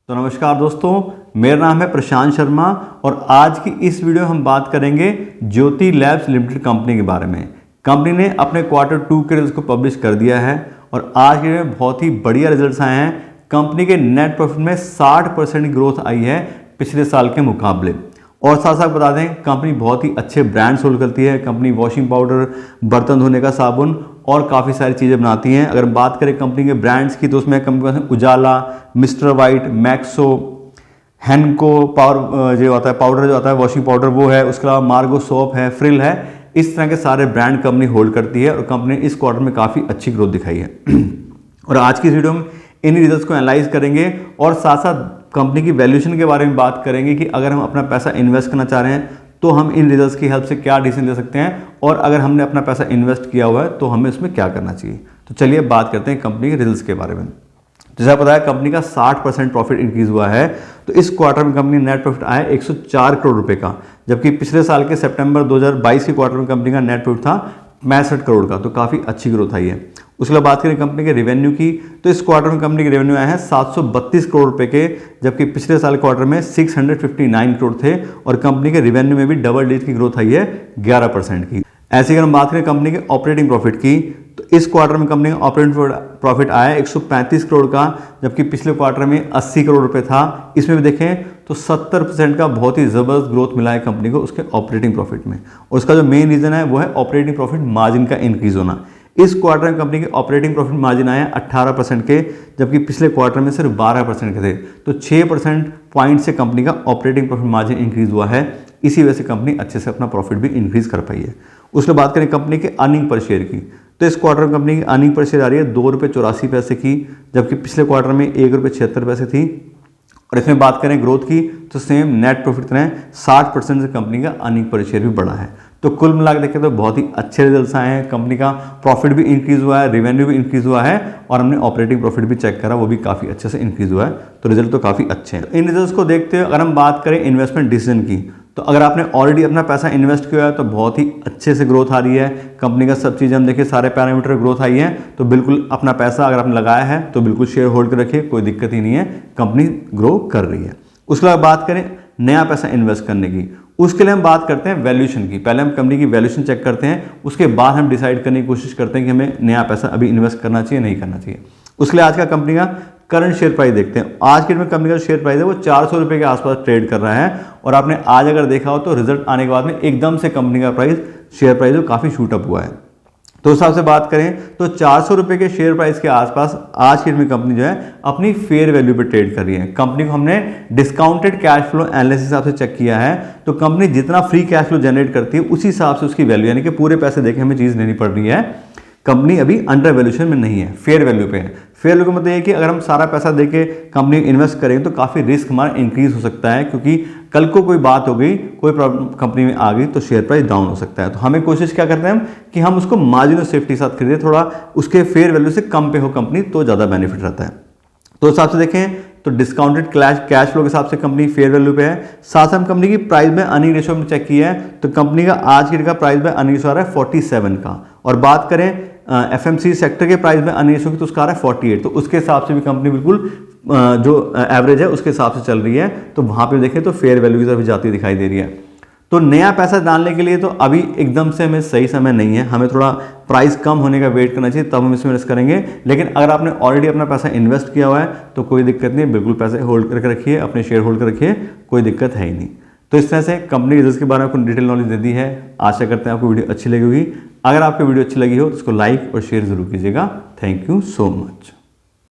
तो नमस्कार दोस्तों, मेरा नाम है प्रशांत शर्मा और आज की इस वीडियो में हम बात करेंगे ज्योति लैब्स लिमिटेड कंपनी के बारे में। कंपनी ने अपने Q2 के रिजल्ट को पब्लिश कर दिया है और आज के में बहुत ही बढ़िया रिजल्ट्स आए हैं। कंपनी के नेट प्रॉफिट में 60% की ग्रोथ आई है पिछले साल के मुकाबले। और साथ साथ बता दें, कंपनी बहुत ही अच्छे ब्रांड सोल्ड करती है। कंपनी वॉशिंग पाउडर, बर्तन धोने का साबुन और काफ़ी सारी चीज़ें बनाती हैं। अगर बात करें कंपनी के ब्रांड्स की तो उसमें कंपनी के पास उजाला, mister white, Maxo, Henko power जो आता है पाउडर जो आता है वॉशिंग पाउडर वो है, उसके अलावा मार्गो सोप है, फ्रिल है। इस तरह के सारे ब्रांड कंपनी होल्ड करती है और कंपनी ने इस क्वार्टर में काफ़ी अच्छी ग्रोथ दिखाई है। और आज की इस वीडियो में इन रिजल्ट्स को एनालाइज करेंगे और साथ साथ कंपनी की वैल्यूएशन के बारे में बात करेंगे कि अगर हम अपना पैसा इन्वेस्ट करना चाह रहे हैं तो हम इन रिजल्ट्स की हेल्प से क्या डिसीजन ले सकते हैं, और अगर हमने अपना पैसा इन्वेस्ट किया हुआ है तो हमें उसमें क्या करना चाहिए। तो चलिए बात करते हैं कंपनी के रिजल्ट्स के बारे में। जैसे आपको बताया, कंपनी का 60% प्रॉफिट इंक्रीज हुआ है। तो इस क्वार्टर में कंपनी नेट प्रॉफिट आया 104 करोड़ रुपए का, जबकि पिछले साल के सितंबर 2022 के क्वार्टर में कंपनी का नेट प्रॉफिट था 65 करोड़ का। तो काफ़ी अच्छी ग्रोथ आई है। उसके बाद बात करें कंपनी के रेवेन्यू की, तो इस क्वार्टर में कंपनी के रेवेन्यू आए हैं 732 करोड़ रुपए के, जबकि पिछले साल क्वार्टर में 659 करोड़ थे। और कंपनी के रेवेन्यू में भी डबल डिजिट की ग्रोथ आई है 11% की। ऐसे अगर हम बात करें कंपनी के ऑपरेटिंग प्रॉफिट की, तो इस क्वार्टर में कंपनी का ऑपरेटिंग प्रॉफिट आया 135 करोड़ का, जबकि पिछले क्वार्टर में 80 करोड़ रुपए था। इसमें भी देखें तो 70% का बहुत ही ज़बरदस्त ग्रोथ मिला है कंपनी को उसके ऑपरेटिंग प्रॉफिट में। और उसका जो मेन रीज़न है वो है ऑपरेटिंग प्रॉफिट मार्जिन का इंक्रीज होना। इस क्वार्टर में कंपनी के ऑपरेटिंग प्रॉफिट मार्जिन आया 18% के, जबकि पिछले क्वार्टर में सिर्फ 12% के थे। तो 6% पॉइंट से कंपनी का ऑपरेटिंग प्रॉफिट मार्जिन इंक्रीज हुआ है। इसी वजह से कंपनी अच्छे से अपना प्रॉफिट भी इंक्रीज कर पाई है। उसके बात करें कंपनी के अर्निंग पर शेयर की, तो इस क्वार्टर में कंपनी की अर्निंग पर शेयर आ रही है ₹2.84 की, जबकि पिछले क्वार्टर में ₹1.76 थी। और इसमें बात करें ग्रोथ की तो सेम नेट प्रॉफिट तरह 60% से कंपनी का अर्निंग पर शेयर भी बढ़ा है। तो कुल मिलाकर देखें तो बहुत ही अच्छे रिजल्ट्स आए हैं। कंपनी का प्रॉफिट भी इंक्रीज हुआ है, रेवेन्यू भी इंक्रीज हुआ है और हमने ऑपरेटिंग प्रॉफिट भी चेक करा, वो भी काफ़ी अच्छे से इंक्रीज हुआ है। तो रिजल्ट तो काफ़ी अच्छे हैं। इन रिजल्ट्स को देखते हुए अगर हम बात करें इन्वेस्टमेंट डिसीजन की, तो अगर आपने ऑलरेडी अपना पैसा इन्वेस्ट किया है तो बहुत ही अच्छे से ग्रोथ आ रही है। कंपनी का सब चीज़ हम देखिए, सारे पैरामीटर ग्रोथ आई है। तो बिल्कुल अपना पैसा अगर आपने लगाया है तो बिल्कुल शेयर होल्ड कर रखिए, कोई दिक्कत ही नहीं है, कंपनी ग्रो कर रही है। उसके बाद बात करें नया पैसा इन्वेस्ट करने की, उसके लिए हम बात करते हैं वैल्यूएशन की। पहले हम कंपनी की वैल्यूएशन चेक करते हैं, उसके बाद हम डिसाइड करने की कोशिश करते हैं कि हमें नया पैसा अभी इन्वेस्ट करना चाहिए नहीं करना चाहिए। उसके लिए आज का कंपनी का करंट शेयर प्राइस देखते हैं। आज के डेट में कंपनी का शेयर प्राइस है वो 400 रुपये के आसपास ट्रेड कर रहा है। और आपने आज अगर देखा हो तो रिजल्ट आने के बाद में एकदम से कंपनी का प्राइस, शेयर प्राइस काफ़ी शूट अप हुआ है। तो उस हिसाब से बात करें तो 400 रुपये के शेयर प्राइस के आसपास आज की डेट में कंपनी जो है अपनी फेयर वैल्यू पे ट्रेड कर रही है। कंपनी को हमने डिस्काउंटेड कैश फ्लो एनालिसिस हिसाब से चेक किया है, तो कंपनी जितना फ्री कैश फ्लो जनरेट करती है उसी हिसाब से उसकी वैल्यू, यानी कि पूरे पैसे देके हमें चीज़ लेनी पड़ रही है। कंपनी अभी अंडर वैल्यूएशन में नहीं है, फेयर वैल्यू पे है। फेयर वैल्यू का मतलब ये कि अगर हम सारा पैसा देके कंपनी इन्वेस्ट करेंगे तो काफ़ी रिस्क हमारा इंक्रीज हो सकता है, क्योंकि कल को कोई बात हो गई, कोई प्रॉब्लम कंपनी में आ गई तो शेयर प्राइस डाउन हो सकता है। तो हमें कोशिश क्या करते हैं हम कि हम उसको मार्जिन और सेफ्टी के साथ खरीदें, थोड़ा उसके फेयर वैल्यू से कम पे हो कंपनी तो ज़्यादा बेनिफिट रहता है। तो उस हिसाब से देखें तो डिस्काउंटेड कैश फ्लो के हिसाब से कंपनी फेयर वैल्यू पे है। साथ हम कंपनी की प्राइस में अर्निंग रेशियो में चेक किया है तो कंपनी का आज की डेट का प्राइस में अर्निंग रेशियो आ रहा है 47 का। और बात करें एफएमसी सेक्टर के प्राइस में अर्निंग रेशियो की तो उसका आ रहा है 48। तो उसके हिसाब से भी कंपनी बिल्कुल जो एवरेज है उसके हिसाब से चल रही है। तो वहाँ पे देखें तो फेयर वैल्यू की तरफ जाती दिखाई दे रही है। तो नया पैसा डालने के लिए तो अभी एकदम से हमें सही समय नहीं है, हमें थोड़ा प्राइस कम होने का वेट करना चाहिए, तब हम इसमें इन्वेस्ट करेंगे। लेकिन अगर आपने ऑलरेडी अपना पैसा इन्वेस्ट किया हुआ है तो कोई दिक्कत नहीं, बिल्कुल पैसे होल्ड करके रखिए, अपने शेयर होल्ड कर रखिए, कोई दिक्कत है ही नहीं। तो इस तरह से कंपनी रिजल्ट्स के बारे में आपको डिटेल नॉलेज दे दी है। आशा करते हैं आपको वीडियो अच्छी लगी होगी। अगर आपको वीडियो अच्छी लगी हो तो उसको लाइक और शेयर जरूर कीजिएगा। Thank you so much.